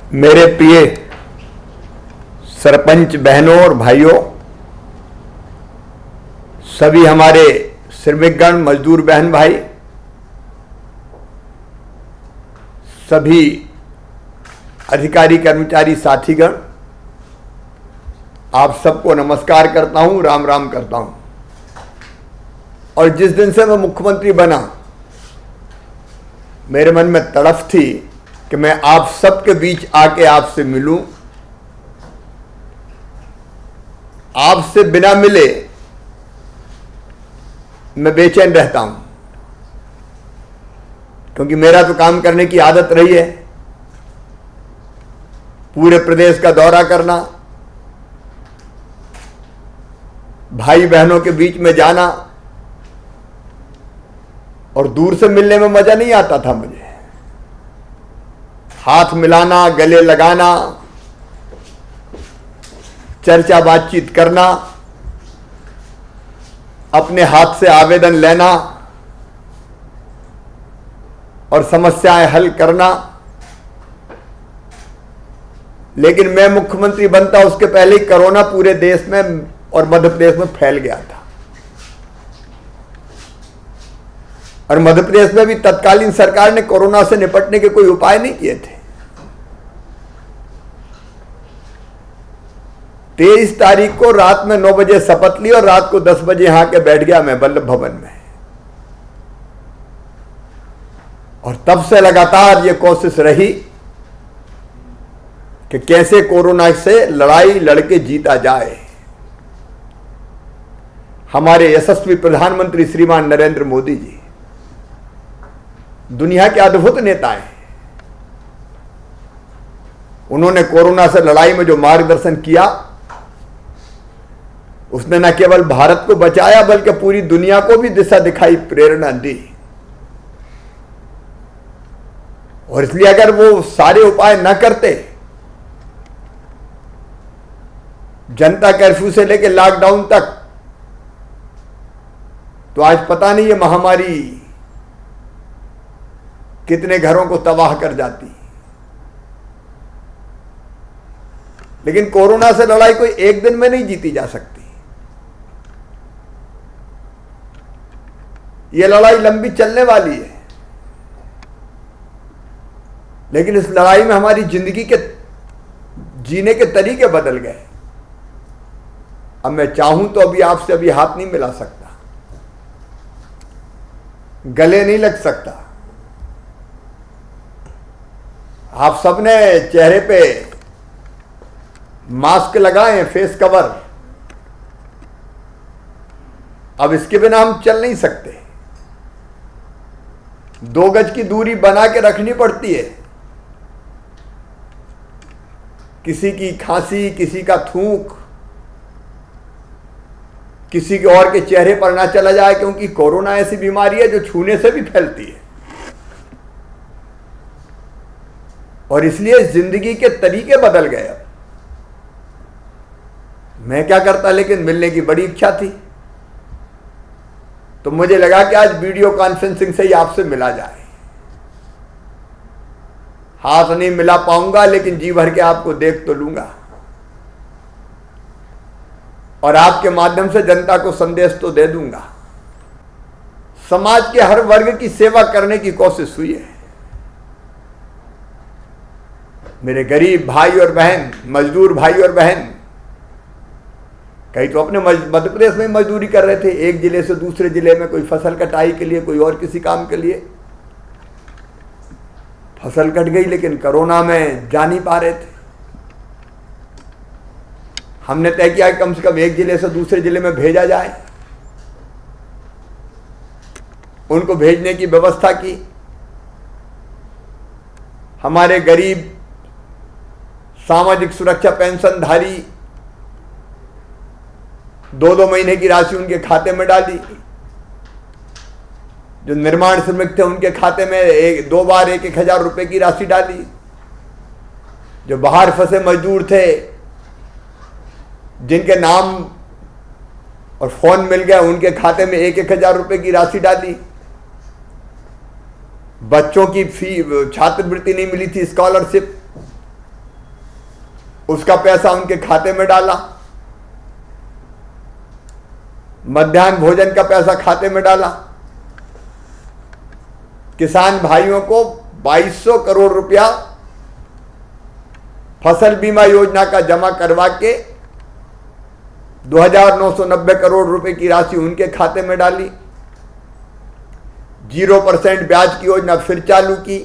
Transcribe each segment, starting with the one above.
मेरे प्रिय सरपंच बहनों और भाइयों, सभी हमारे श्रमिकगण, मजदूर बहन भाई, सभी अधिकारी कर्मचारी साथीगण, आप सबको नमस्कार करता हूं, राम राम करता हूं। और जिस दिन से मैं मुख्यमंत्री बना, मेरे मन में तड़फ थी कि मैं आप सबके बीच आके आपसे मिलूं। आपसे बिना मिले मैं बेचैन रहता हूं, क्योंकि मेरा तो काम करने की आदत रही है, पूरे प्रदेश का दौरा करना, भाई बहनों के बीच में जाना, और दूर से मिलने में मजा नहीं आता था मुझे। हाथ मिलाना, गले लगाना, चर्चा बातचीत करना, अपने हाथ से आवेदन लेना और समस्याएं हल करना। लेकिन मैं मुख्यमंत्री बनता उसके पहले ही कोरोना पूरे देश में और मध्य प्रदेश में फैल गया था, और मध्य प्रदेश में भी तत्कालीन सरकार ने कोरोना से निपटने के कोई उपाय नहीं किए थे। 23 तारीख को रात में 9 बजे शपथ ली और रात को 10 बजे यहां के बैठ गया मैं वल्लभ भवन में। और तब से लगातार ये कोशिश रही कि कैसे कोरोना से लड़ाई लड़के जीता जाए। हमारे यशस्वी प्रधानमंत्री श्रीमान नरेंद्र मोदी जी दुनिया के अद्भुत नेता हैं। उन्होंने कोरोना से लड़ाई में जो मार्गदर्शन किया, उसने न केवल भारत को बचाया बल्कि पूरी दुनिया को भी दिशा दिखाई, प्रेरणा दी। और इसलिए अगर वो सारे उपाय न करते, जनता कर्फ्यू से लेकर लॉकडाउन तक, तो आज पता नहीं ये महामारी कितने घरों को तबाह कर जाती। लेकिन कोरोना से लड़ाई कोई एक दिन में नहीं जीती जा सकती। ये लड़ाई लंबी चलने वाली है, लेकिन इस लड़ाई में हमारी जिंदगी के जीने के तरीके बदल गए। अब मैं चाहूं तो आपसे अभी हाथ नहीं मिला सकता, गले नहीं लग सकता। आप सबने चेहरे पे मास्क लगाए, फेस कवर। अब इसके बिना हम चल नहीं सकते। 2 गज की दूरी बना के रखनी पड़ती है। किसी की खांसी, किसी का थूक, किसी के और के चेहरे पर ना चला जाए, क्योंकि कोरोना ऐसी बीमारी है जो छूने से भी फैलती है। और इसलिए जिंदगी के तरीके बदल गए। अब मैं क्या करता, लेकिन मिलने की बड़ी इच्छा थी, तो मुझे लगा कि आज वीडियो कॉन्फ्रेंसिंग से ही आपसे मिला जाए। हाथ नहीं मिला पाऊंगा, लेकिन जी भर के आपको देख तो लूंगा, और आपके माध्यम से जनता को संदेश तो दे दूंगा। समाज के हर वर्ग की सेवा करने की कोशिश हुई है। मेरे गरीब भाई और बहन, मजदूर भाई और बहन, कई तो अपने मध्य प्रदेश में मजदूरी कर रहे थे, एक जिले से दूसरे जिले में, कोई फसल कटाई के लिए, कोई और किसी काम के लिए। फसल कट गई, लेकिन कोरोना में जा नहीं पा रहे थे। हमने तय किया कि कम से कम एक जिले से दूसरे जिले में भेजा जाए। उनको भेजने की व्यवस्था की। हमारे गरीब सामाजिक सुरक्षा पेंशनधारी 2-2 महीने की राशि उनके खाते में डाली। जो निर्माण श्रमिक थे उनके खाते में 2 बार 1,000 रुपए की राशि डाली। जो बाहर फंसे मजदूर थे, जिनके नाम और फोन मिल गया, उनके खाते में 1,000 रुपए की राशि डाली। बच्चों की फी छात्रवृत्ति नहीं मिली थी, स्कॉलरशिप, उसका पैसा उनके खाते में डाला, मध्याह्न भोजन का पैसा खाते में डाला, किसान भाइयों को 2200 करोड़ रुपया फसल बीमा योजना का जमा करवा के 2990 करोड़ रुपए की राशि उनके खाते में डाली। 0% ब्याज की योजना फिर चालू की,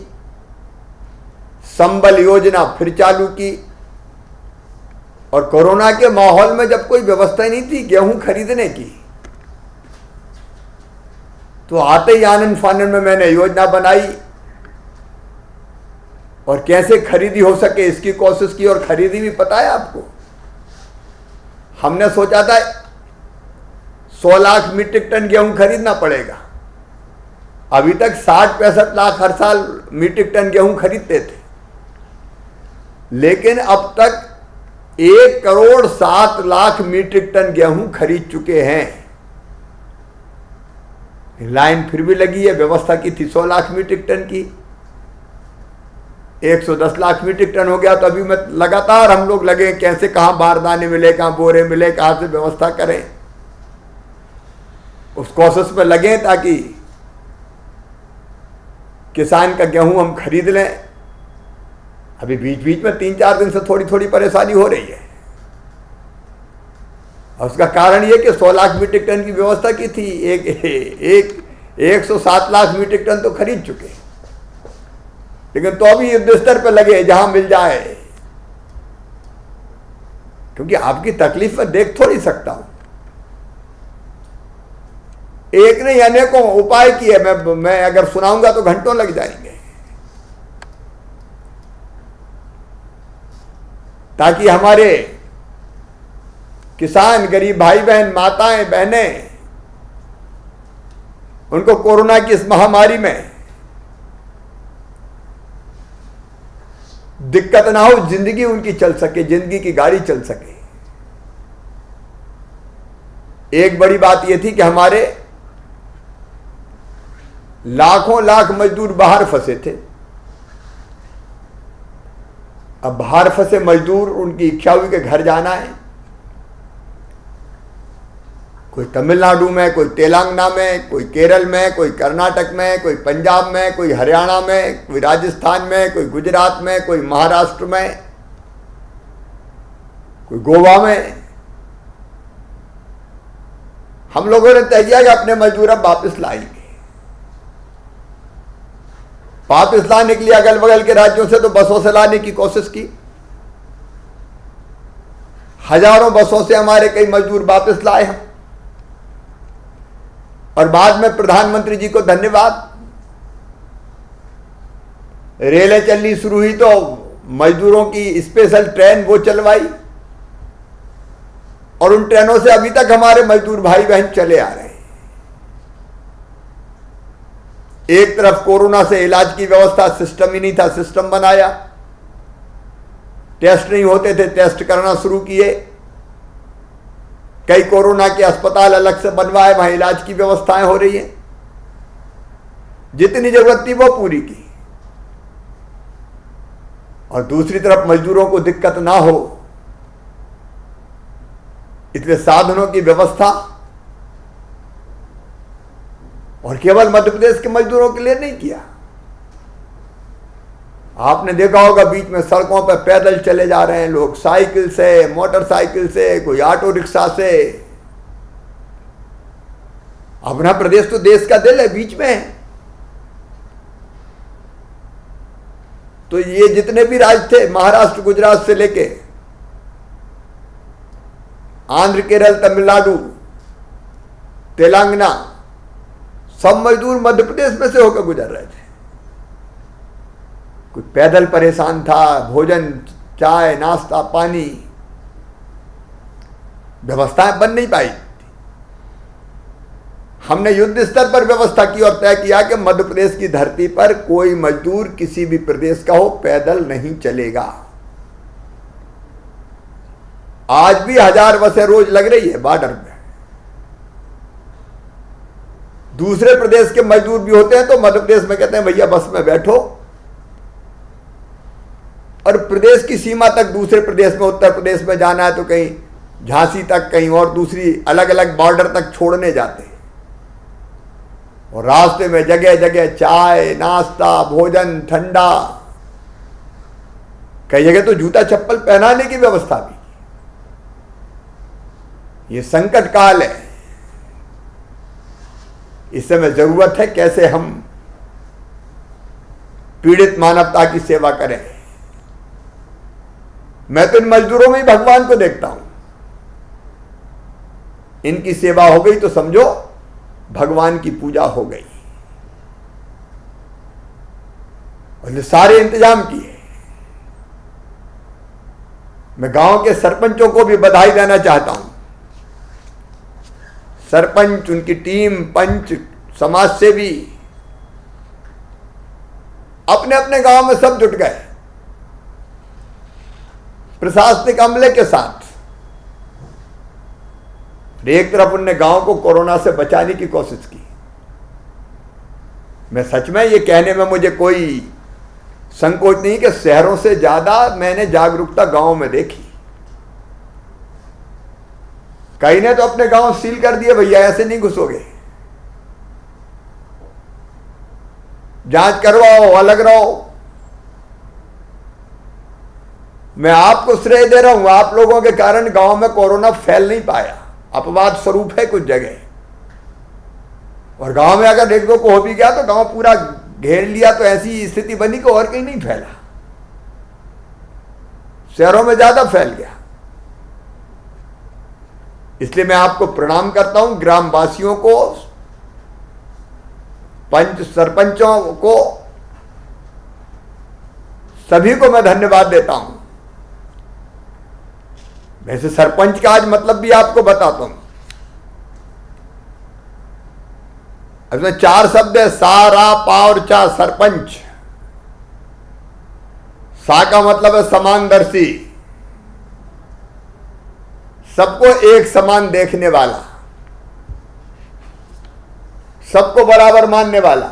संबल योजना फिर चालू की। और कोरोना के माहौल में जब कोई व्यवस्था नहीं थी गेहूं खरीदने की, तो आते ही आनंद फानन में मैंने योजना बनाई और कैसे खरीदी हो सके इसकी कोशिश की, और खरीदी भी पता है आपको। हमने सोचा था 100 लाख मीट्रिक टन गेहूं खरीदना पड़ेगा। अभी तक 60-65 लाख हर साल मीट्रिक टन गेहूं खरीदते थे, लेकिन अब तक 1,07,00,000 मीट्रिक टन गेहूं खरीद चुके हैं। लाइन फिर भी लगी है, व्यवस्था की थी 100 लाख मीट्रिक टन की, 110 लाख मीट्रिक टन हो गया। तो अभी मैं लगातार हम लोग लगे कैसे, कहां बारदाने मिले, कहां बोरे मिले, कहां से व्यवस्था करें, उस कोशिश में लगे ताकि किसान का गेहूं हम खरीद लें। अभी बीच बीच में 3-4 दिन से थोड़ी थोड़ी परेशानी हो रही है, और उसका कारण यह कि 100 लाख मीट्रिक टन की व्यवस्था की थी, 107 लाख मीट्रिक टन तो खरीद चुके, लेकिन तो अभी युद्ध स्तर पर लगे जहां मिल जाए, क्योंकि आपकी तकलीफ में देख थोड़ी सकता हूं। एक नहीं अनेकों उपाय किए, मैं अगर सुनाऊंगा तो घंटों लग जाएंगे, ताकि हमारे किसान, गरीब भाई बहन, माताएं बहनें, उनको कोरोना की इस महामारी में दिक्कत ना हो, जिंदगी उनकी चल सके, जिंदगी की गाड़ी चल सके। एक बड़ी बात यह थी कि हमारे लाखों लाख मजदूर बाहर फंसे थे। अब बाहर फंसे मजदूर, उनकी इच्छा हुई कि घर जाना है, कोई तमिलनाडु में, कोई तेलंगाना में, कोई केरल में, कोई कर्नाटक में, कोई पंजाब में, कोई हरियाणा में, कोई राजस्थान में, कोई गुजरात में, कोई महाराष्ट्र में, कोई गोवा में। हम लोगों ने तय किया कि अपने मजदूर अब वापस लाएंगे। वापस लाने के लिए अगल बगल के राज्यों से तो बसों से लाने की कोशिश की। हजारों बसों से हमारे कई मजदूर वापस लाए हम, और बाद में प्रधानमंत्री जी को धन्यवाद, रेलें चलनी शुरू हुई तो मजदूरों की स्पेशल ट्रेन वो चलवाई, और उन ट्रेनों से अभी तक हमारे मजदूर भाई बहन चले आ रहे हैं। एक तरफ कोरोना से इलाज की व्यवस्था, सिस्टम ही नहीं था, सिस्टम बनाया। टेस्ट नहीं होते थे, टेस्ट करना शुरू किए। कई कोरोना के अस्पताल अलग से बनवाए, वहां इलाज की व्यवस्थाएं हो रही हैं। जितनी जरूरत थी वो पूरी की, और दूसरी तरफ मजदूरों को दिक्कत ना हो इसलिए साधनों की व्यवस्था, और केवल मध्य प्रदेश के मजदूरों के लिए नहीं किया। आपने देखा होगा बीच में सड़कों पर पैदल चले जा रहे हैं लोग, साइकिल से, मोटरसाइकिल से, कोई ऑटो रिक्शा से। अपना प्रदेश तो देश का दिल है, बीच में है। तो ये जितने भी राज्य थे, महाराष्ट्र गुजरात से लेके आंध्र, केरल, तमिलनाडु, तेलंगाना, सब मजदूर मध्य प्रदेश में से होकर गुजर रहे थे। कोई पैदल परेशान था, भोजन, चाय, नाश्ता, पानी, व्यवस्थाएं बन नहीं पाई। हमने युद्ध स्तर पर व्यवस्था की और तय किया कि मध्य प्रदेश की धरती पर कोई मजदूर किसी भी प्रदेश का हो पैदल नहीं चलेगा। आज भी 1000 बसें रोज लग रही है बॉर्डर में। दूसरे प्रदेश के मजदूर भी होते हैं तो मध्य प्रदेश में कहते हैं भैया बस में बैठो, और प्रदेश की सीमा तक, दूसरे प्रदेश में, उत्तर प्रदेश में जाना है तो कहीं झांसी तक, कहीं और दूसरी अलग अलग बॉर्डर तक छोड़ने जाते हैं। और रास्ते में जगह जगह चाय, नाश्ता, भोजन, ठंडा, कई जगह तो जूता चप्पल पहनाने की व्यवस्था भी। ये संकट काल है, इस समय जरूरत है कैसे हम पीड़ित मानवता की सेवा करें। मैं तो इन मजदूरों में ही भगवान को देखता हूं। इनकी सेवा हो गई तो समझो भगवान की पूजा हो गई। और सारे इंतजाम किए। मैं गांव के सरपंचों को भी बधाई देना चाहता हूं। सरपंच, उनकी टीम, पंच, समाज सेवी अपने अपने गांव में सब जुट गए प्रशासनिक अमले के साथ। एक तरफ उनने गांव को कोरोना से बचाने की कोशिश की। मैं सच में ये कहने में मुझे कोई संकोच नहीं कि शहरों से ज्यादा मैंने जागरूकता गांव में देखी। कई ने तो अपने गांव सील कर दिए, भैया ऐसे नहीं घुसोगे, जांच करवाओ, अलग रहो। मैं आपको श्रेय दे रहा हूं, आप लोगों के कारण गांव में कोरोना फैल नहीं पाया। अपवाद स्वरूप है कुछ जगह, और गांव में अगर एक दो को हो भी गया तो गांव पूरा घेर लिया तो ऐसी स्थिति बनी कि और कहीं नहीं फैला। शहरों में ज्यादा फैल गया। इसलिए मैं आपको प्रणाम करता हूं, ग्रामवासियों को, पंच सरपंचों को, सभी को मैं धन्यवाद देता हूं। वैसे सरपंच का आज मतलब भी आपको बताता हूं। इसमें 4 शब्द है, सा, रा, पा और चा, सरपंच। सा का मतलब है समानदर्शी, सबको एक समान देखने वाला, सबको बराबर मानने वाला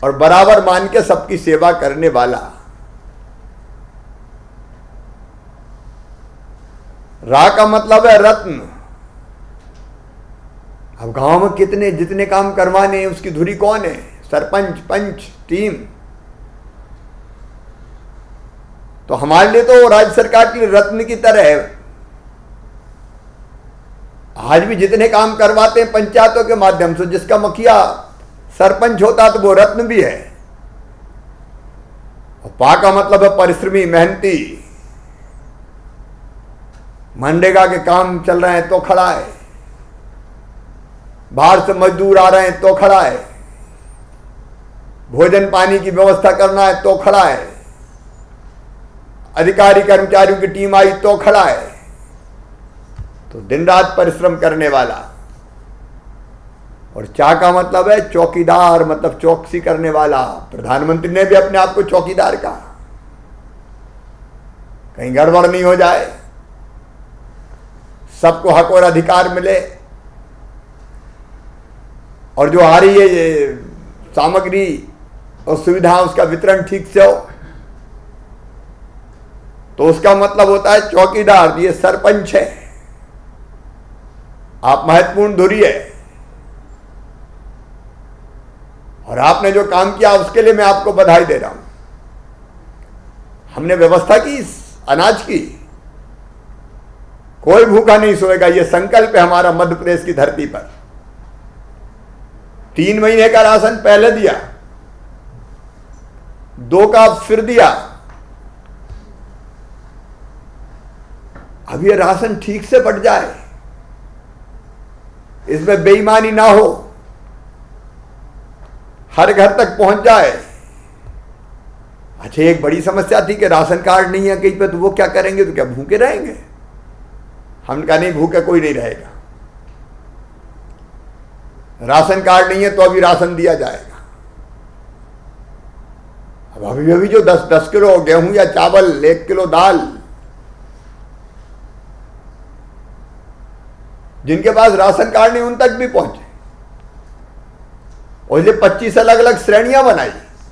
और बराबर मान के सबकी सेवा करने वाला। रा का मतलब है रत्न। अब गांव में कितने जितने काम करवाने हैं उसकी धुरी कौन है? सरपंच, पंच, टीम। तो हमारे लिए तो राज्य सरकार के लिए रत्न की तरह है। आज भी जितने काम करवाते हैं पंचायतों के माध्यम से, जिसका मुखिया सरपंच होता तो वो रत्न भी है। और पा का मतलब है परिश्रमी, मेहनती। मनरेगा के काम चल रहे हैं तो खड़ा है, बाहर से मजदूर आ रहे हैं तो खड़ा है, भोजन पानी की व्यवस्था करना है तो खड़ा है, अधिकारी कर्मचारियों की टीम आई तो खड़ा है। तो दिन रात परिश्रम करने वाला। और चा का मतलब है चौकीदार, मतलब चौकसी करने वाला। प्रधानमंत्री ने भी अपने आप को चौकीदार कहा, कहीं गड़बड़ नहीं हो जाए, सबको हक और अधिकार मिले, और जो आ रही है ये सामग्री और सुविधा उसका वितरण ठीक से हो। तो उसका मतलब होता है चौकीदार। ये सरपंच है, आप महत्वपूर्ण धुरी है, और आपने जो काम किया उसके लिए मैं आपको बधाई दे रहा हूं। हमने व्यवस्था की अनाज की, कोई भूखा नहीं सोएगा, ये संकल्प है हमारा मध्य प्रदेश की धरती पर। 3 महीने का राशन पहले दिया, 2 का फिर दिया। अब ये राशन ठीक से बट जाए, इसमें बेईमानी ना हो, हर घर तक पहुंच जाए। अच्छा, एक बड़ी समस्या थी कि राशन कार्ड नहीं है कहीं पे, तो वो क्या करेंगे? तो क्या भूखे रहेंगे? हमने कहा नहीं, भूखे कोई नहीं रहेगा। राशन कार्ड नहीं है तो अभी राशन दिया जाएगा। अब अभी जो 10 किलो गेहूं या चावल, 1 किलो दाल, जिनके पास राशन कार्ड नहीं उन तक भी पहुंचे। और ये 25 अलग अलग श्रेणियां बनाई।